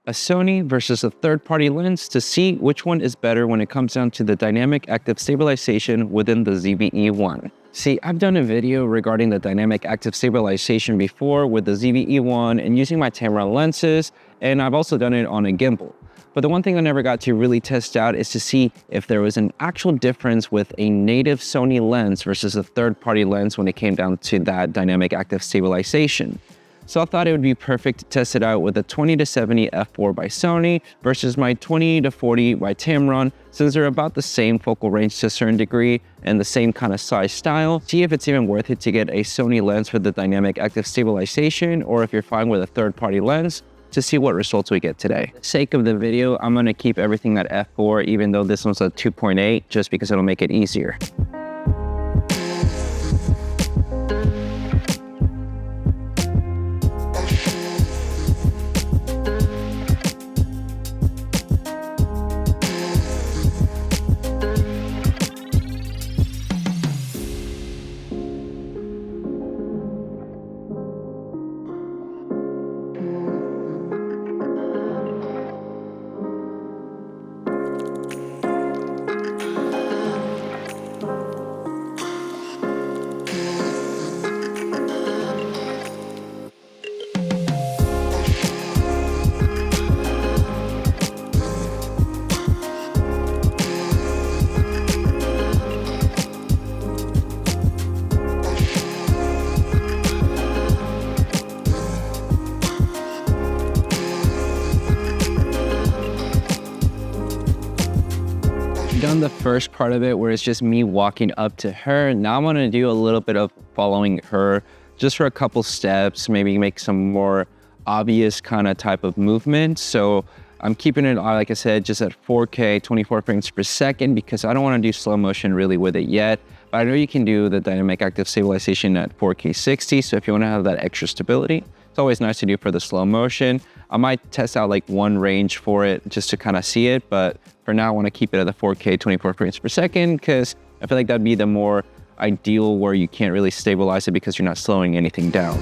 a Sony versus a third-party lens to see which one is better when it comes down to the dynamic active stabilization within the ZV-E1. See, I've done a video regarding the dynamic active stabilization before with the ZV-E1 and using my Tamron lenses, and I've also done it on a gimbal. But the one thing I never got to really test out is to see if there was an actual difference with a native Sony lens versus a third-party lens when it came down to that dynamic active stabilization. So I thought it would be perfect to test it out with a 20-70 f4 by Sony versus my 20-40 by Tamron, since they're about the same focal range to a certain degree and the same kind of size style. See if it's even worth it to get a Sony lens for the dynamic active stabilization, or if you're fine with a third-party lens, to see what results we get today. For the sake of the video, I'm gonna keep everything at f4, even though this one's a 2.8, just because it'll make it easier. Done the first part of it where it's just me walking up to her. Now I'm gonna do a little bit of following her just for a couple steps, maybe make some more obvious kind of type of movement. So I'm keeping it, like I said, just at 4K, 24 frames per second, because I don't wanna do slow motion really with it yet. But I know you can do the dynamic active stabilization at 4K 60. So if you wanna have that extra stability, it's always nice to do for the slow motion. I might test out like one range for it just to kind of see it, but for now I want to keep it at the 4K 24 frames per second, because I feel like that'd be the more ideal where you can't really stabilize it because you're not slowing anything down.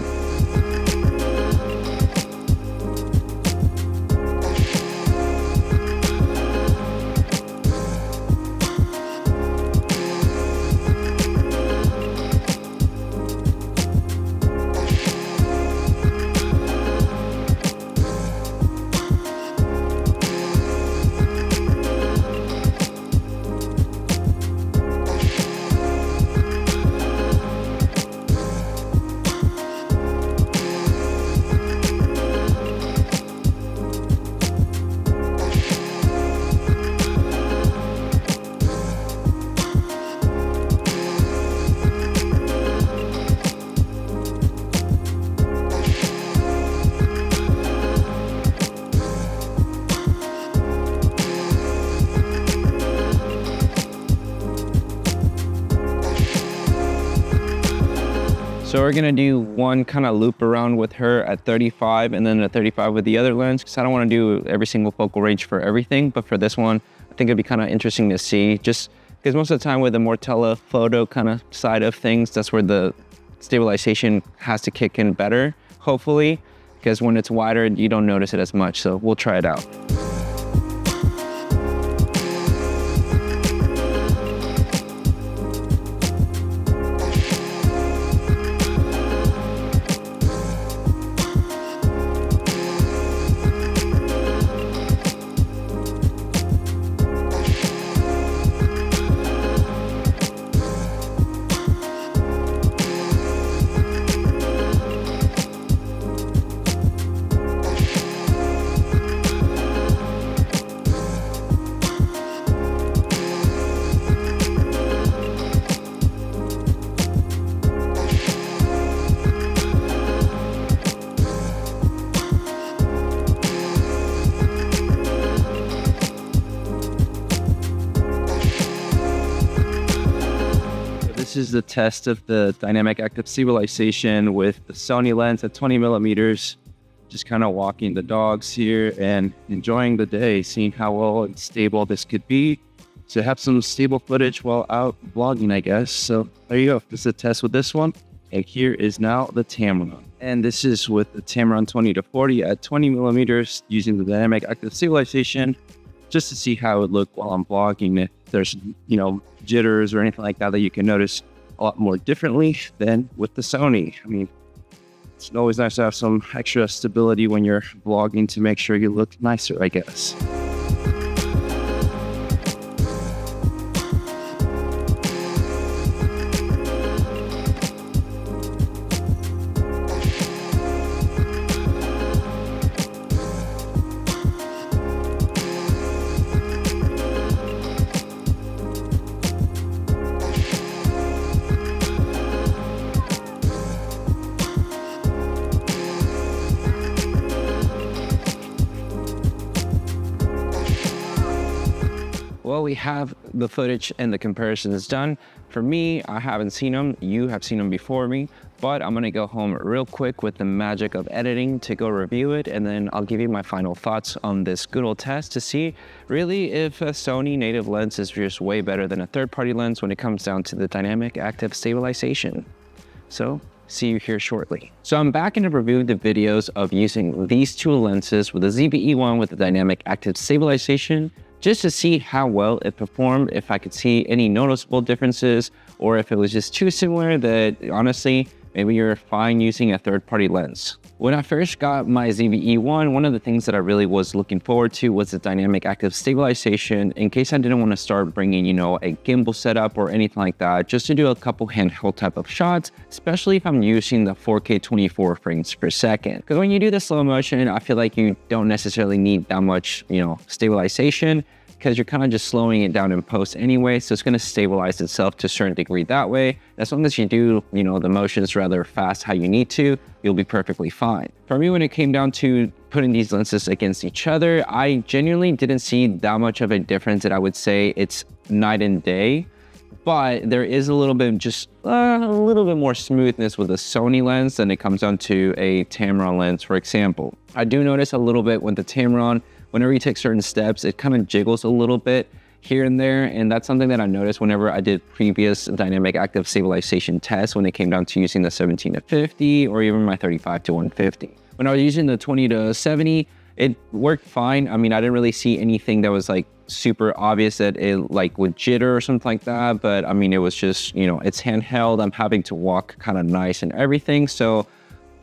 So we're gonna do one kind of loop around with her at 35 and then a 35 with the other lens, because I don't wanna do every single focal range for everything, but for this one, I think it'd be kind of interesting to see, just because most of the time with the more telephoto kind of side of things, that's where the stabilization has to kick in better, hopefully, because when it's wider, you don't notice it as much, so we'll try it out. This is the test of the dynamic active stabilization with the Sony lens at 20 millimeters. Just kind of walking the dogs here and enjoying the day, seeing how well and stable this could be. To have some stable footage while out vlogging, I guess. So there you go. This is a test with this one. And here is now the Tamron. And this is with the Tamron 20-40 at 20 millimeters using the dynamic active stabilization, just to see how it would look while I'm vlogging. If there's, jitters or anything like that that you can notice a lot more differently than with the Sony. I mean, it's always nice to have some extra stability when you're vlogging to make sure you look nicer, I guess. Well, we have the footage and the comparisons done. For me, I haven't seen them. You have seen them before me, but I'm gonna go home real quick with the magic of editing to go review it, and then I'll give you my final thoughts on this good old test to see really if a Sony native lens is just way better than a third-party lens when it comes down to the dynamic active stabilization. So, see you here shortly. So I'm back and I've reviewed the videos of using these two lenses with the ZV-E1 with the dynamic active stabilization, just to see how well it performed, if I could see any noticeable differences, or if it was just too similar that honestly, maybe you're fine using a third-party lens. When I first got my ZV-E1, one of the things that I really was looking forward to was the dynamic active stabilization in case I didn't want to start bringing, a gimbal setup or anything like that, just to do a couple handheld type of shots, especially if I'm using the 4K 24 frames per second. Because when you do the slow motion, I feel like you don't necessarily need that much, stabilization, because you're kind of just slowing it down in post anyway, so it's going to stabilize itself to a certain degree that way. As long as you do, the motions rather fast how you need to, you'll be perfectly fine. For me, when it came down to putting these lenses against each other, I genuinely didn't see that much of a difference that I would say it's night and day. But there is a little bit, just a little bit more smoothness with a Sony lens than it comes down to a Tamron lens, for example. I do notice a little bit with the Tamron, whenever you take certain steps, it kind of jiggles a little bit here and there. And that's something that I noticed whenever I did previous dynamic active stabilization tests when it came down to using the 17-50 or even my 35-150. When I was using the 20-70, it worked fine. I mean, I didn't really see anything that was like super obvious that it like would jitter or something like that. But I mean, it was just, it's handheld. I'm having to walk kind of nice and everything. So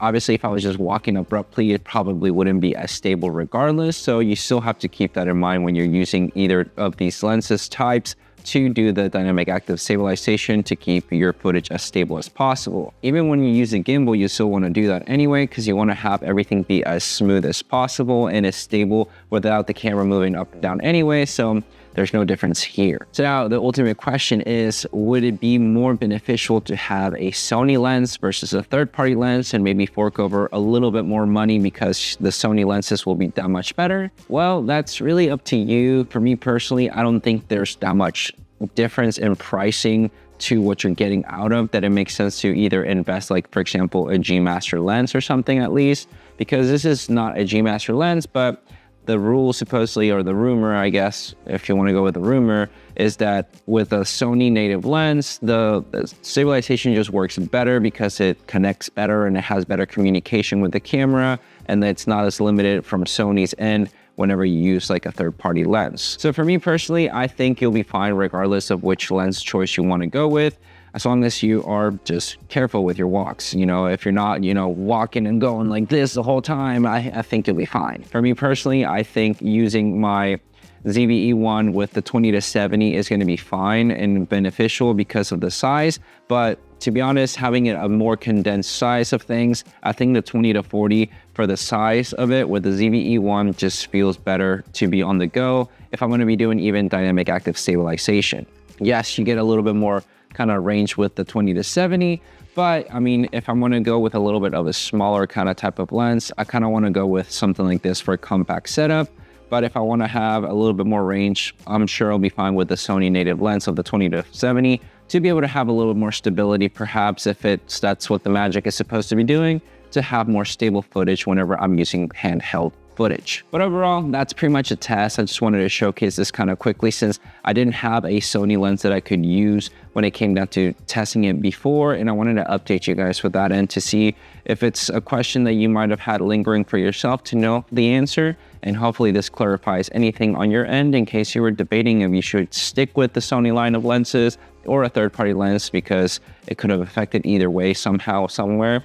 obviously, if I was just walking abruptly, it probably wouldn't be as stable regardless. So you still have to keep that in mind when you're using either of these lenses types to do the dynamic active stabilization to keep your footage as stable as possible. Even when you use a gimbal, you still want to do that anyway, because you want to have everything be as smooth as possible and as stable without the camera moving up and down anyway. So there's no difference here. So now the ultimate question is, would it be more beneficial to have a Sony lens versus a third-party lens and maybe fork over a little bit more money because the Sony lenses will be that much better? Well, that's really up to you. For me personally, I don't think there's that much difference in pricing to what you're getting out of that it makes sense to either invest, like for example, a G Master lens or something at least, because this is not a G Master lens, but the rule supposedly, or the rumor, I guess, if you want to go with the rumor, is that with a Sony native lens, the stabilization just works better because it connects better and it has better communication with the camera, and it's not as limited from Sony's end whenever you use like a third-party lens. So for me personally, I think you'll be fine regardless of which lens choice you want to go with, as long as you are just careful with your walks. If you're not, walking and going like this the whole time, I think you'll be fine. For me personally, I think using my ZV-E1 with the 20-70 is going to be fine and beneficial because of the size. But to be honest, having it a more condensed size of things, I think the 20-40 for the size of it with the ZV-E1 just feels better to be on the go if I'm going to be doing even dynamic active stabilization. Yes, you get a little bit more kind of range with the 20-70, but I mean, if I'm going to go with a little bit of a smaller kind of type of lens, I kind of want to go with something like this for a compact setup. But if I want to have a little bit more range, I'm sure I'll be fine with the Sony native lens of the 20-70 to be able to have a little more stability, perhaps if that's what the magic is supposed to be doing, to have more stable footage whenever I'm using handheld footage. But overall, that's pretty much a test. I just wanted to showcase this kind of quickly since I didn't have a Sony lens that I could use when it came down to testing it before, and I wanted to update you guys with that end to see if it's a question that you might have had lingering for yourself to know the answer, and hopefully this clarifies anything on your end in case you were debating if you should stick with the Sony line of lenses or a third-party lens because it could have affected either way somehow, somewhere.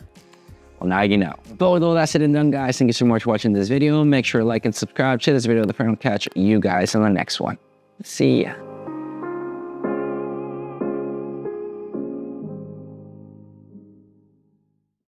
Well, now you know. But with all that said and done, guys, thank you so much for watching this video. Make sure to like and subscribe, share this video with a friend, and catch you guys in the next one. See ya.